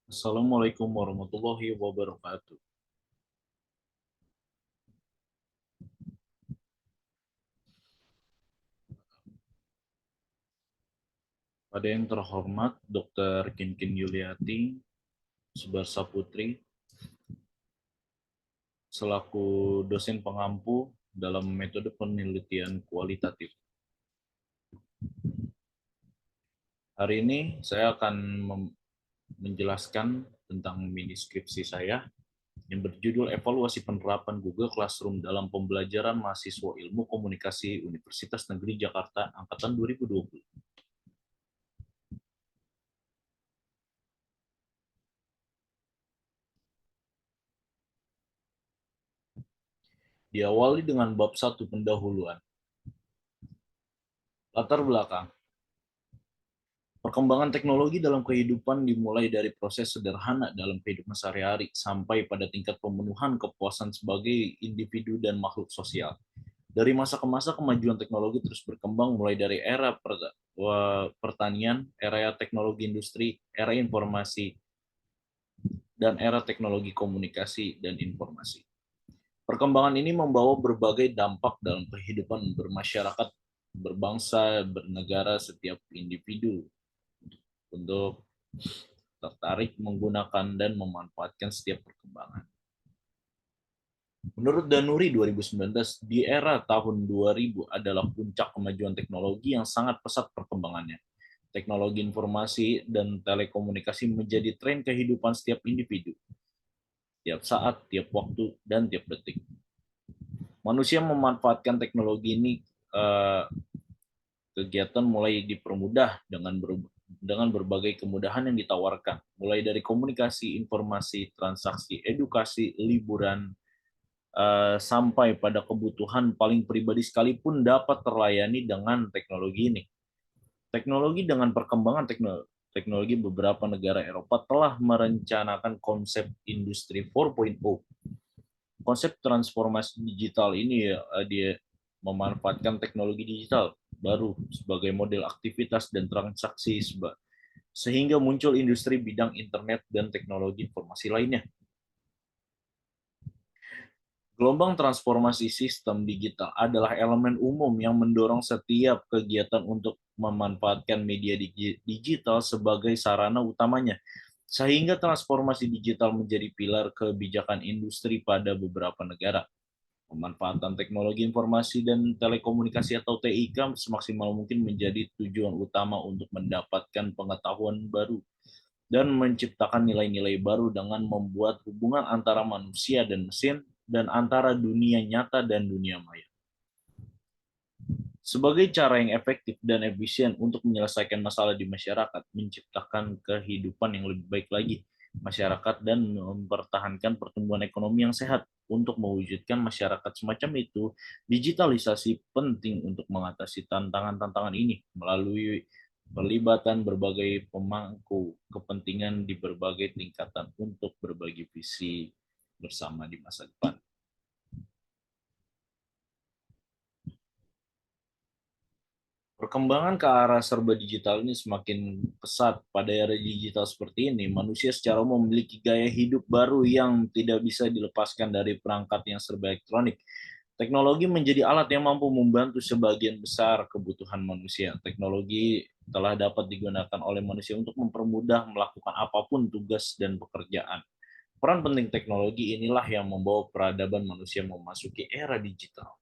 Assalamualaikum warahmatullahi wabarakatuh. Pada yang terhormat Dr. Kinkin Yuliati Subarsa Putri, selaku dosen pengampu dalam metode penelitian kualitatif. Hari ini saya akan menjelaskan tentang mini skripsi saya yang berjudul Evaluasi Penerapan Google Classroom dalam Pembelajaran Mahasiswa Ilmu Komunikasi Universitas Negeri Jakarta Angkatan 2020. Diawali dengan bab 1 pendahuluan. Latar belakang. Perkembangan teknologi dalam kehidupan dimulai dari proses sederhana dalam kehidupan sehari-hari sampai pada tingkat pemenuhan kepuasan sebagai individu dan makhluk sosial. Dari masa ke masa, kemajuan teknologi terus berkembang mulai dari era pertanian, era teknologi industri, era informasi, dan era teknologi komunikasi dan informasi. Perkembangan ini membawa berbagai dampak dalam kehidupan bermasyarakat, berbangsa, bernegara setiap individu untuk tertarik menggunakan dan memanfaatkan setiap perkembangan. Menurut Danuri 2019, di era tahun 2000 adalah puncak kemajuan teknologi yang sangat pesat perkembangannya. Teknologi informasi dan telekomunikasi menjadi tren kehidupan setiap individu, tiap saat, tiap waktu, dan tiap detik. Manusia memanfaatkan teknologi ini kegiatan mulai dipermudah dengan berbagai kemudahan yang ditawarkan, mulai dari komunikasi, informasi, transaksi, edukasi, liburan, sampai pada kebutuhan paling pribadi sekalipun dapat terlayani dengan teknologi ini. Teknologi dengan perkembangan teknologi beberapa negara Eropa telah merencanakan konsep industri 4.0. Konsep transformasi digital ini dia memanfaatkan teknologi digital baru sebagai model aktivitas dan transaksi sehingga muncul industri bidang internet dan teknologi informasi lainnya. Gelombang transformasi sistem digital adalah elemen umum yang mendorong setiap kegiatan untuk memanfaatkan media digital sebagai sarana utamanya, sehingga transformasi digital menjadi pilar kebijakan industri pada beberapa negara. Pemanfaatan teknologi informasi dan telekomunikasi atau TIK semaksimal mungkin menjadi tujuan utama untuk mendapatkan pengetahuan baru dan menciptakan nilai-nilai baru dengan membuat hubungan antara manusia dan mesin dan antara dunia nyata dan dunia maya. Sebagai cara yang efektif dan efisien untuk menyelesaikan masalah di masyarakat, menciptakan kehidupan yang lebih baik lagi masyarakat dan mempertahankan pertumbuhan ekonomi yang sehat. Untuk mewujudkan masyarakat semacam itu, digitalisasi penting untuk mengatasi tantangan-tantangan ini melalui pelibatan berbagai pemangku kepentingan di berbagai tingkatan untuk berbagi visi bersama di masa depan. Perkembangan ke arah serba digital ini semakin pesat. Pada era digital seperti ini, manusia secara umum memiliki gaya hidup baru yang tidak bisa dilepaskan dari perangkat yang serba elektronik. Teknologi menjadi alat yang mampu membantu sebagian besar kebutuhan manusia. Teknologi telah dapat digunakan oleh manusia untuk mempermudah melakukan apapun tugas dan pekerjaan. Peran penting teknologi inilah yang membawa peradaban manusia memasuki era digital.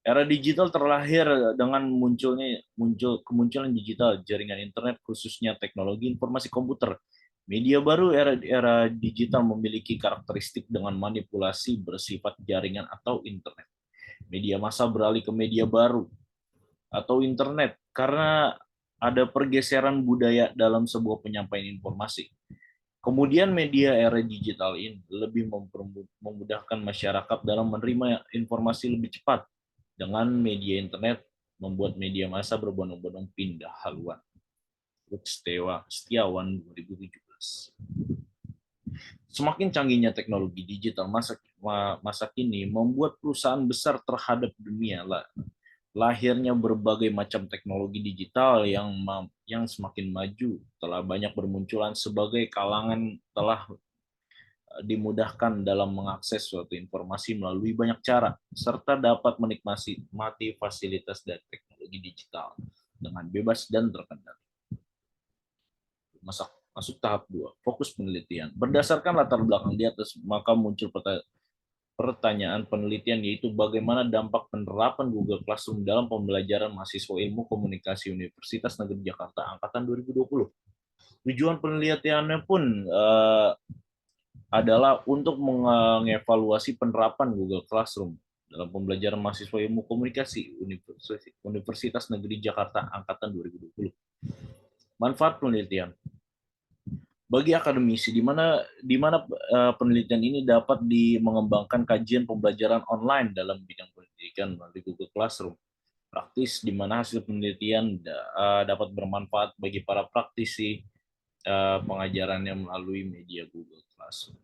Era digital terlahir dengan kemunculan digital, jaringan internet, khususnya teknologi informasi komputer. Media baru era digital memiliki karakteristik dengan manipulasi bersifat jaringan atau internet. Media massa beralih ke media baru atau internet karena ada pergeseran budaya dalam sebuah penyampaian informasi. Kemudian media era digital ini lebih memudahkan masyarakat dalam menerima informasi lebih cepat. Dengan media internet, membuat media massa berbondong-bondong pindah haluan. Setiawan 2017. Semakin canggihnya teknologi digital masa kini membuat perusahaan besar terhadap dunia Lahirnya berbagai macam teknologi digital yang semakin maju telah banyak bermunculan sebagai kalangan telah dimudahkan dalam mengakses suatu informasi melalui banyak cara, serta dapat menikmati fasilitas dan teknologi digital dengan bebas dan terkendali. Masuk tahap 2, fokus penelitian. Berdasarkan latar belakang di atas, maka muncul pertanyaan penelitian, yaitu bagaimana dampak penerapan Google Classroom dalam pembelajaran mahasiswa Ilmu Komunikasi Universitas Negeri Jakarta angkatan 2020. Tujuan penelitiannya pun adalah untuk mengevaluasi penerapan Google Classroom dalam pembelajaran mahasiswa Ilmu Komunikasi Universitas Negeri Jakarta angkatan 2020. Manfaat penelitian. Bagi akademisi, di mana penelitian ini dapat mengembangkan kajian pembelajaran online dalam bidang pendidikan melalui Google Classroom. Praktis, di mana hasil penelitian dapat bermanfaat bagi para praktisi pengajarannya melalui media Google Classroom.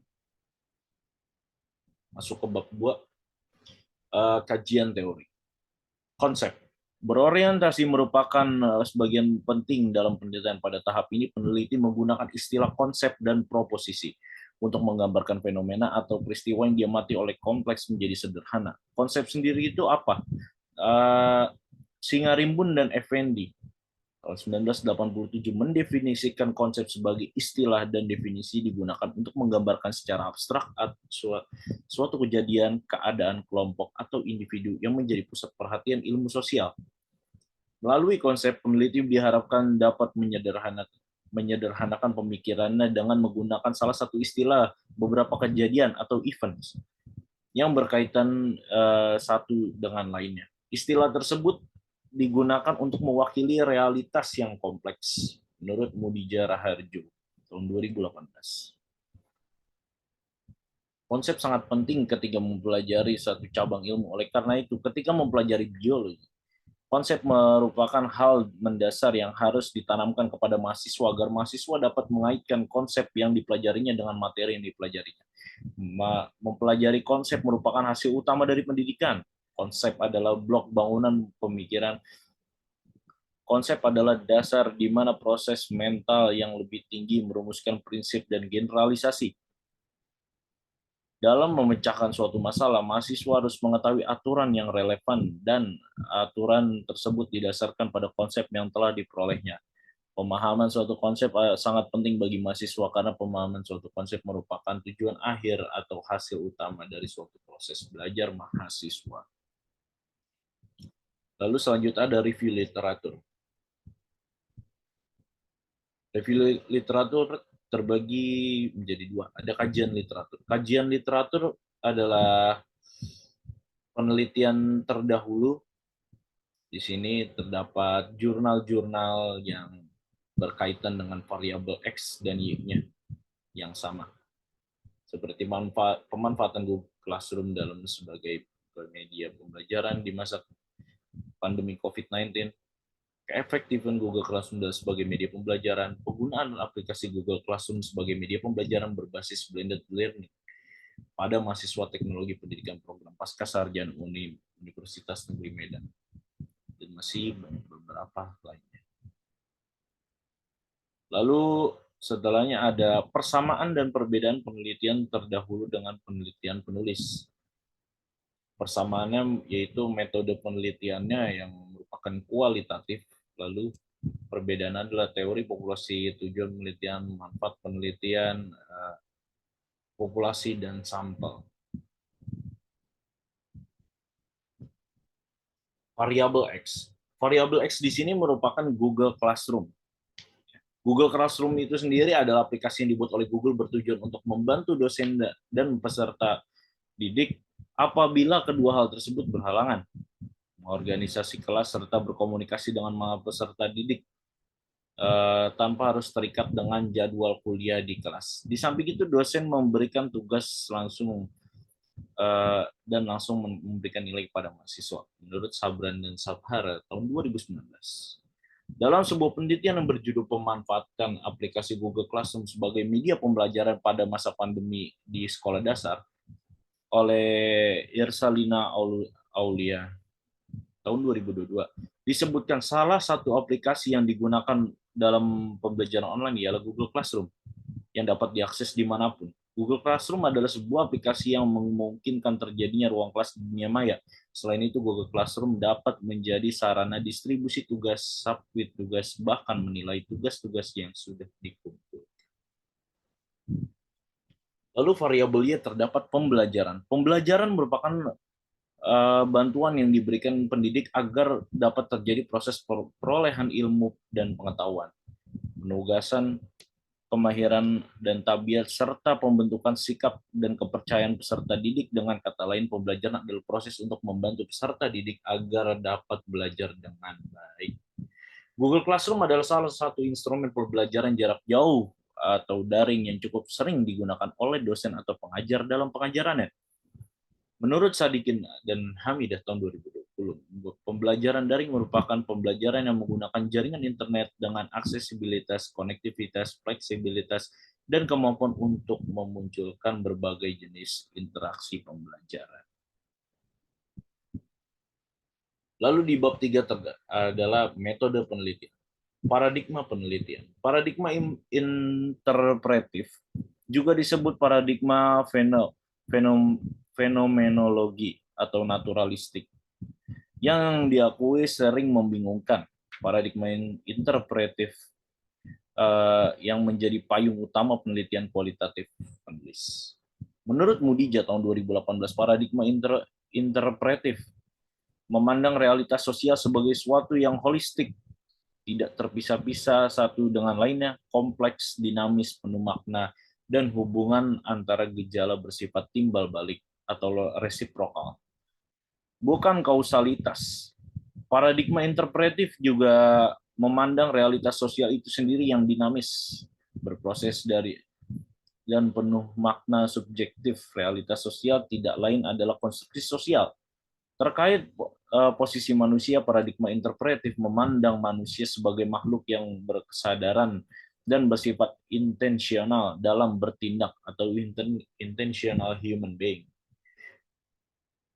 Masuk ke bab 2, kajian teori. Konsep. Berorientasi merupakan sebagian penting dalam penelitian. Pada tahap ini, peneliti menggunakan istilah konsep dan proposisi untuk menggambarkan fenomena atau peristiwa yang diamati oleh kompleks menjadi sederhana. Konsep sendiri itu apa? Singarimbun dan Effendi tahun 1987 mendefinisikan konsep sebagai istilah dan definisi digunakan untuk menggambarkan secara abstrak suatu kejadian, keadaan, kelompok, atau individu yang menjadi pusat perhatian ilmu sosial. Melalui konsep, peneliti diharapkan dapat menyederhanakan pemikirannya dengan menggunakan salah satu istilah beberapa kejadian atau events yang berkaitan satu dengan lainnya. Istilah tersebut digunakan untuk mewakili realitas yang kompleks, menurut Mudija Raharjo tahun 2018. Konsep sangat penting ketika mempelajari satu cabang ilmu. Oleh karena itu, ketika mempelajari biologi, konsep merupakan hal mendasar yang harus ditanamkan kepada mahasiswa agar mahasiswa dapat mengaitkan konsep yang dipelajarinya dengan materi yang dipelajarinya. Mempelajari konsep merupakan hasil utama dari pendidikan. Konsep adalah blok bangunan pemikiran. Konsep adalah dasar di mana proses mental yang lebih tinggi merumuskan prinsip dan generalisasi. Dalam memecahkan suatu masalah, mahasiswa harus mengetahui aturan yang relevan dan aturan tersebut didasarkan pada konsep yang telah diperolehnya. Pemahaman suatu konsep sangat penting bagi mahasiswa karena pemahaman suatu konsep merupakan tujuan akhir atau hasil utama dari suatu proses belajar mahasiswa. Lalu selanjutnya ada review literatur. Review literatur terbagi menjadi dua. Ada kajian literatur. Kajian literatur adalah penelitian terdahulu. Di sini terdapat jurnal-jurnal yang berkaitan dengan variabel X dan Y-nya yang sama. Seperti pemanfaatan Google Classroom dalam sebagai media pembelajaran di masa pandemi COVID-19, keefektifan Google Classroom sebagai media pembelajaran, penggunaan aplikasi Google Classroom sebagai media pembelajaran berbasis blended learning pada mahasiswa teknologi pendidikan program pasca sarjana Universitas Negeri Medan, dan masih beberapa lainnya. Lalu setelahnya ada persamaan dan perbedaan penelitian terdahulu dengan penelitian penulis. Persamaannya yaitu metode penelitiannya yang merupakan kualitatif, lalu perbedaan adalah teori populasi, tujuan penelitian, manfaat penelitian, populasi, dan sampel. Variabel X. Variabel X di sini merupakan Google Classroom. Google Classroom itu sendiri adalah aplikasi yang dibuat oleh Google bertujuan untuk membantu dosen dan peserta didik apabila kedua hal tersebut berhalangan. Mengorganisasi kelas serta berkomunikasi dengan peserta didik tanpa harus terikat dengan jadwal kuliah di kelas. Di samping itu, dosen memberikan tugas langsung dan langsung memberikan nilai kepada mahasiswa, menurut Sabran dan Sabhara tahun 2019. Dalam sebuah penelitian yang berjudul pemanfaatkan aplikasi Google Classroom sebagai media pembelajaran pada masa pandemi di sekolah dasar oleh Irsalina Aulia tahun 2022, disebutkan salah satu aplikasi yang digunakan dalam pembelajaran online ialah Google Classroom yang dapat diakses dimanapun. Google Classroom adalah sebuah aplikasi yang memungkinkan terjadinya ruang kelas di dunia maya. Selain itu, Google Classroom dapat menjadi sarana distribusi tugas, submit tugas, bahkan menilai tugas-tugas yang sudah dikumpulkan. Lalu variabelnya terdapat pembelajaran. Pembelajaran merupakan bantuan yang diberikan pendidik agar dapat terjadi proses perolehan ilmu dan pengetahuan, penugasan, kemahiran dan tabiat, serta pembentukan sikap dan kepercayaan peserta didik. Dengan kata lain, pembelajaran adalah proses untuk membantu peserta didik agar dapat belajar dengan baik. Google Classroom adalah salah satu instrumen pembelajaran jarak jauh atau daring yang cukup sering digunakan oleh dosen atau pengajar dalam pengajarannya. Menurut Sadikin dan Hamidah tahun 2020, pembelajaran daring merupakan pembelajaran yang menggunakan jaringan internet dengan aksesibilitas, konektivitas, fleksibilitas, dan kemampuan untuk memunculkan berbagai jenis interaksi pembelajaran. Lalu di bab 3 adalah metode penelitian. Paradigma penelitian. Paradigma interpretif juga disebut paradigma fenomenologi atau naturalistik, yang diakui sering membingungkan. Paradigma interpretif yang menjadi payung utama penelitian kualitatif penulis. Menurut Mudija tahun 2018, paradigma interpretif memandang realitas sosial sebagai suatu yang holistik, tidak terpisah-pisah satu dengan lainnya, kompleks, dinamis, penuh makna, dan hubungan antara gejala bersifat timbal balik atau resiprokal, bukan kausalitas. Paradigma interpretif juga memandang realitas sosial itu sendiri yang dinamis, berproses dari dan penuh makna subjektif. Realitas sosial tidak lain adalah konstruksi sosial. Terkait posisi manusia, paradigma interpretif memandang manusia sebagai makhluk yang berkesadaran dan bersifat intensional dalam bertindak atau intentional human being.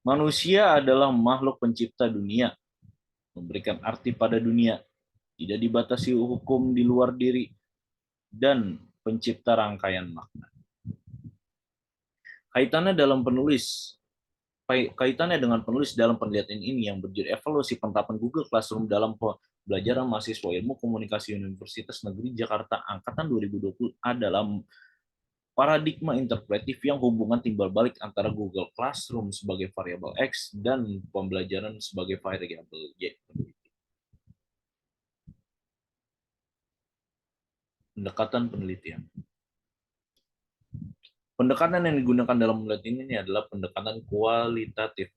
Manusia adalah makhluk pencipta dunia, memberikan arti pada dunia, tidak dibatasi hukum di luar diri, dan pencipta rangkaian makna. Kaitannya dengan penulis dalam penelitian ini yang berjudul Evaluasi Penerapan Google Classroom dalam Pembelajaran Mahasiswa Ilmu Komunikasi Universitas Negeri Jakarta Angkatan 2020 adalah paradigma interpretif yang hubungan timbal balik antara Google Classroom sebagai variabel X dan pembelajaran sebagai variabel Y. Pendekatan penelitian. Pendekatan yang digunakan dalam penelitian ini adalah pendekatan kualitatif.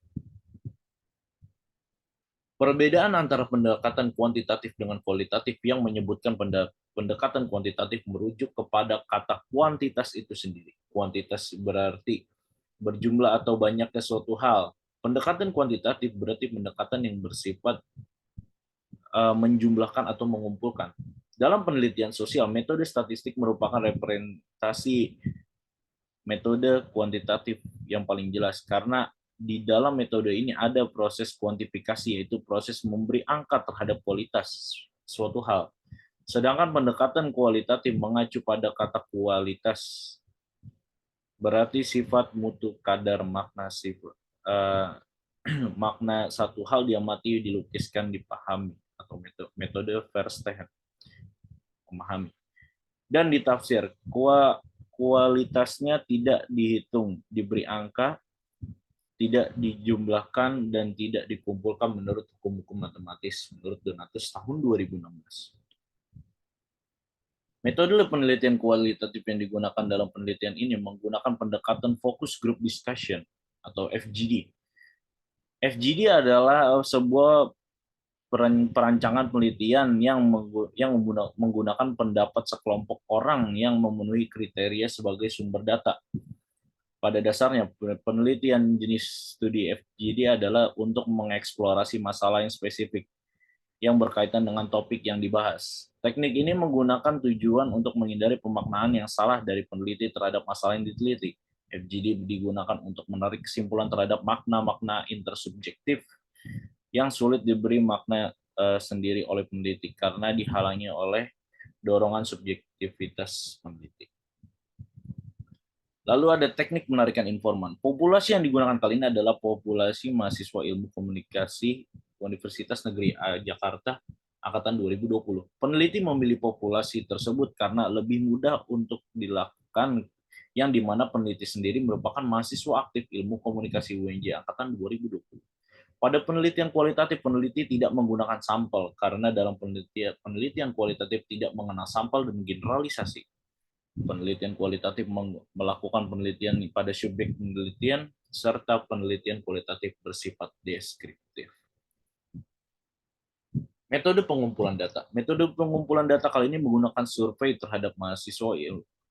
Perbedaan antara pendekatan kuantitatif dengan kualitatif yang menyebutkan pendekatan kuantitatif merujuk kepada kata kuantitas itu sendiri. Kuantitas berarti berjumlah atau banyaknya suatu hal. Pendekatan kuantitatif berarti pendekatan yang bersifat menjumlahkan atau mengumpulkan. Dalam penelitian sosial, metode statistik merupakan representasi metode kuantitatif yang paling jelas, karena di dalam metode ini ada proses kuantifikasi, yaitu proses memberi angka terhadap kualitas suatu hal. Sedangkan pendekatan kualitatif mengacu pada kata kualitas, berarti sifat, mutu, kadar, makna, sifat, makna satu hal diamati, dilukiskan, dipahami, atau metode Verstehen, memahami, dan ditafsir. Kualitasnya tidak dihitung, diberi angka, tidak dijumlahkan, dan tidak dikumpulkan menurut hukum-hukum matematis, menurut Donatus tahun 2016. Metode penelitian kualitatif yang digunakan dalam penelitian ini menggunakan pendekatan Focus Group Discussion atau FGD. FGD adalah sebuah perancangan penelitian yang menggunakan pendapat sekelompok orang yang memenuhi kriteria sebagai sumber data. Pada dasarnya, penelitian jenis studi FGD adalah untuk mengeksplorasi masalah yang spesifik yang berkaitan dengan topik yang dibahas. Teknik ini menggunakan tujuan untuk menghindari pemaknaan yang salah dari peneliti terhadap masalah yang diteliti. FGD digunakan untuk menarik kesimpulan terhadap makna-makna intersubjektif yang sulit diberi makna sendiri oleh peneliti karena dihalangi oleh dorongan subjektivitas peneliti. Lalu ada teknik menarikan informan. Populasi yang digunakan kali ini adalah populasi mahasiswa ilmu komunikasi Universitas Negeri Jakarta angkatan 2020. Peneliti memilih populasi tersebut karena lebih mudah untuk dilakukan, yang dimana peneliti sendiri merupakan mahasiswa aktif ilmu komunikasi UNJ angkatan 2020. Pada penelitian kualitatif, peneliti tidak menggunakan sampel karena dalam penelitian kualitatif tidak mengenal sampel dan generalisasi. Penelitian kualitatif melakukan penelitian pada subjek penelitian, serta penelitian kualitatif bersifat deskriptif. Metode pengumpulan data. Metode pengumpulan data kali ini menggunakan survei terhadap mahasiswa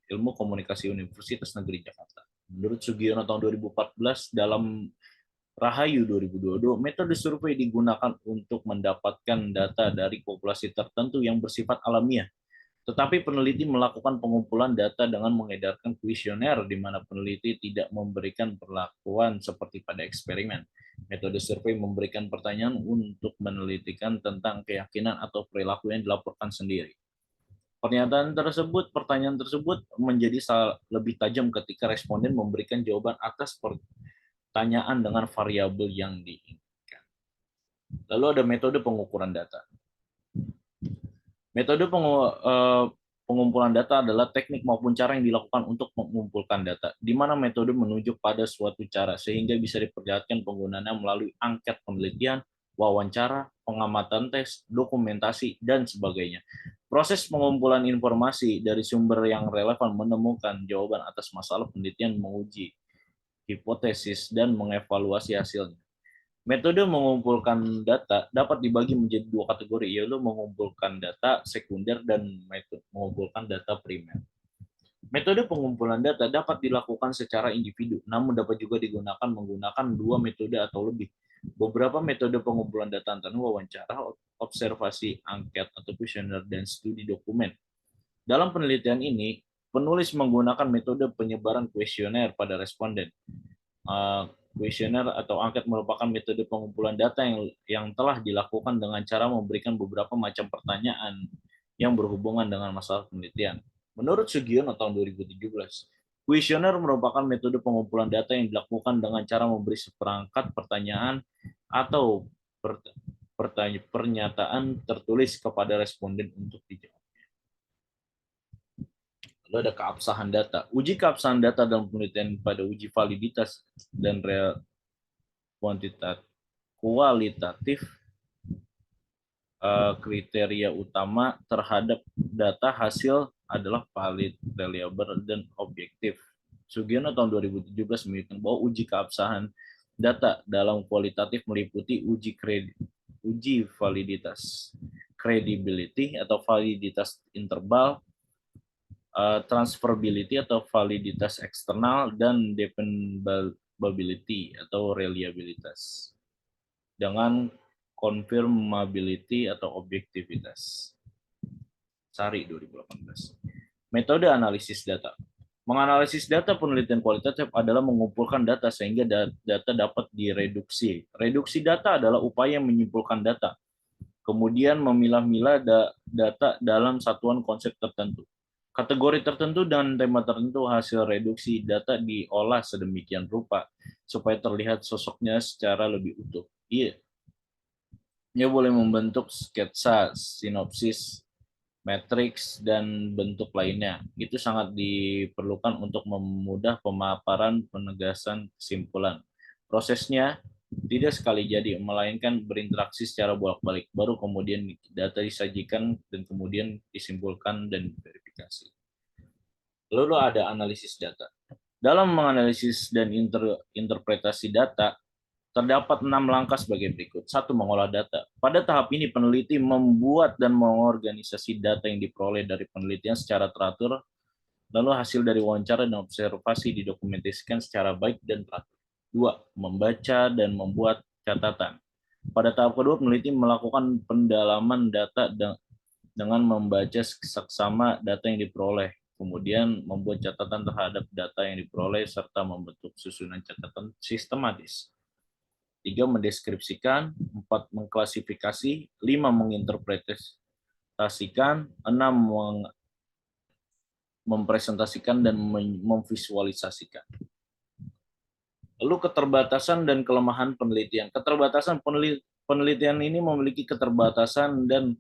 ilmu komunikasi Universitas Negeri Jakarta. Menurut Sugiono tahun 2014, dalam Rahayu 2022, metode survei digunakan untuk mendapatkan data dari populasi tertentu yang bersifat alamiah. Tetapi peneliti melakukan pengumpulan data dengan mengedarkan kuesioner di mana peneliti tidak memberikan perlakuan seperti pada eksperimen. Metode survei memberikan pertanyaan untuk menelitikan tentang keyakinan atau perilaku yang dilaporkan sendiri. Pertanyaan tersebut menjadi lebih tajam ketika responden memberikan jawaban atas pertanyaan dengan variabel yang diinginkan. Lalu ada metode pengukuran data. Metode pengumpulan data adalah teknik maupun cara yang dilakukan untuk mengumpulkan data, di mana metode menunjuk pada suatu cara sehingga bisa diperlihatkan penggunaannya melalui angket penelitian, wawancara, pengamatan tes, dokumentasi, dan sebagainya. Proses pengumpulan informasi dari sumber yang relevan menemukan jawaban atas masalah penelitian, menguji hipotesis, dan mengevaluasi hasilnya. Metode mengumpulkan data dapat dibagi menjadi dua kategori, yaitu mengumpulkan data sekunder dan metode mengumpulkan data primer. Metode pengumpulan data dapat dilakukan secara individu, namun dapat juga digunakan menggunakan dua metode atau lebih. Beberapa metode pengumpulan data antara wawancara, observasi, angket, atau kuesioner, dan studi dokumen. Dalam penelitian ini, penulis menggunakan metode penyebaran kuesioner pada responden. Kuesioner atau angket merupakan metode pengumpulan data yang telah dilakukan dengan cara memberikan beberapa macam pertanyaan yang berhubungan dengan masalah penelitian. Menurut Sugiono tahun 2017, kuesioner merupakan metode pengumpulan data yang dilakukan dengan cara memberi seperangkat pertanyaan atau pernyataan tertulis kepada responden untuk dijawab. Lalu ada keabsahan data. Uji keabsahan data dalam penelitian pada uji validitas dan kualitatif, kriteria utama terhadap data hasil adalah valid, reliable, dan objektif. Sugiono tahun 2017 menyebutkan bahwa uji keabsahan data dalam kualitatif meliputi uji validitas, credibility atau validitas interval, transferability atau validitas eksternal, dan dependability atau reliabilitas dengan confirmability atau objektivitas. Sari 2018. Metode analisis data. Menganalisis data penelitian kualitatif adalah mengumpulkan data sehingga data dapat direduksi. Reduksi data adalah upaya menyimpulkan data, kemudian memilah-milah data dalam satuan konsep tertentu. Kategori tertentu dan tema tertentu. Hasil reduksi data diolah sedemikian rupa supaya terlihat sosoknya secara lebih utuh. Ia boleh membentuk sketsa, sinopsis, matriks, dan bentuk lainnya. Itu sangat diperlukan untuk memudah pemaparan penegasan kesimpulan. Prosesnya tidak sekali jadi, melainkan berinteraksi secara bolak-balik. Baru kemudian data disajikan dan kemudian disimpulkan dan verifikasi. Lalu ada analisis data. Dalam menganalisis dan interpretasi data, terdapat 6 langkah sebagai berikut. 1. Mengolah data. Pada tahap ini, peneliti membuat dan mengorganisasi data yang diperoleh dari penelitian secara teratur, lalu hasil dari wawancara dan observasi didokumentasikan secara baik dan teratur. 2. Membaca dan membuat catatan. Pada tahap kedua, peneliti melakukan pendalaman data dengan membaca seksama data yang diperoleh, kemudian membuat catatan terhadap data yang diperoleh, serta membentuk susunan catatan sistematis. 3. Mendeskripsikan. 4. 4 mengklasifikasi, 5 menginterpretasikan, 6 mempresentasikan dan memvisualisasikan. Lalu keterbatasan dan kelemahan penelitian. Keterbatasan penelitian ini memiliki keterbatasan dan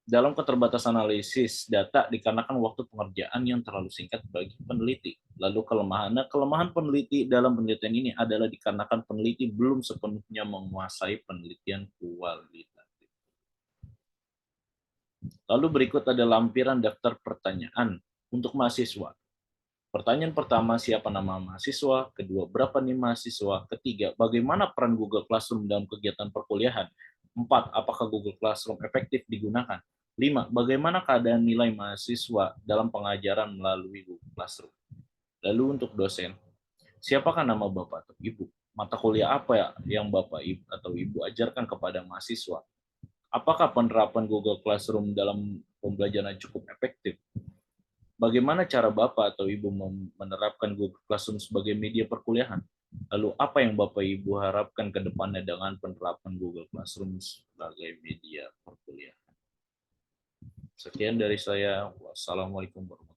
dalam keterbatasan analisis data dikarenakan waktu pengerjaan yang terlalu singkat bagi peneliti. Lalu kelemahan peneliti dalam penelitian ini adalah dikarenakan peneliti belum sepenuhnya menguasai penelitian kualitatif. Lalu berikut ada lampiran daftar pertanyaan untuk mahasiswa. Pertanyaan pertama, siapa nama mahasiswa? Kedua, berapa nih mahasiswa? Ketiga, bagaimana peran Google Classroom dalam kegiatan perkuliahan? 4, apakah Google Classroom efektif digunakan? 5, bagaimana keadaan nilai mahasiswa dalam pengajaran melalui Google Classroom? Lalu untuk dosen, siapakah nama Bapak atau Ibu? Mata kuliah apa yang Bapak atau Ibu ajarkan kepada mahasiswa? Apakah penerapan Google Classroom dalam pembelajaran cukup efektif? Bagaimana cara Bapak atau Ibu menerapkan Google Classroom sebagai media perkuliahan? Lalu apa yang Bapak Ibu harapkan ke depannya dengan penerapan Google Classroom sebagai media perkuliahan? Sekian dari saya. Wassalamualaikum warahmatullahi wabarakatuh.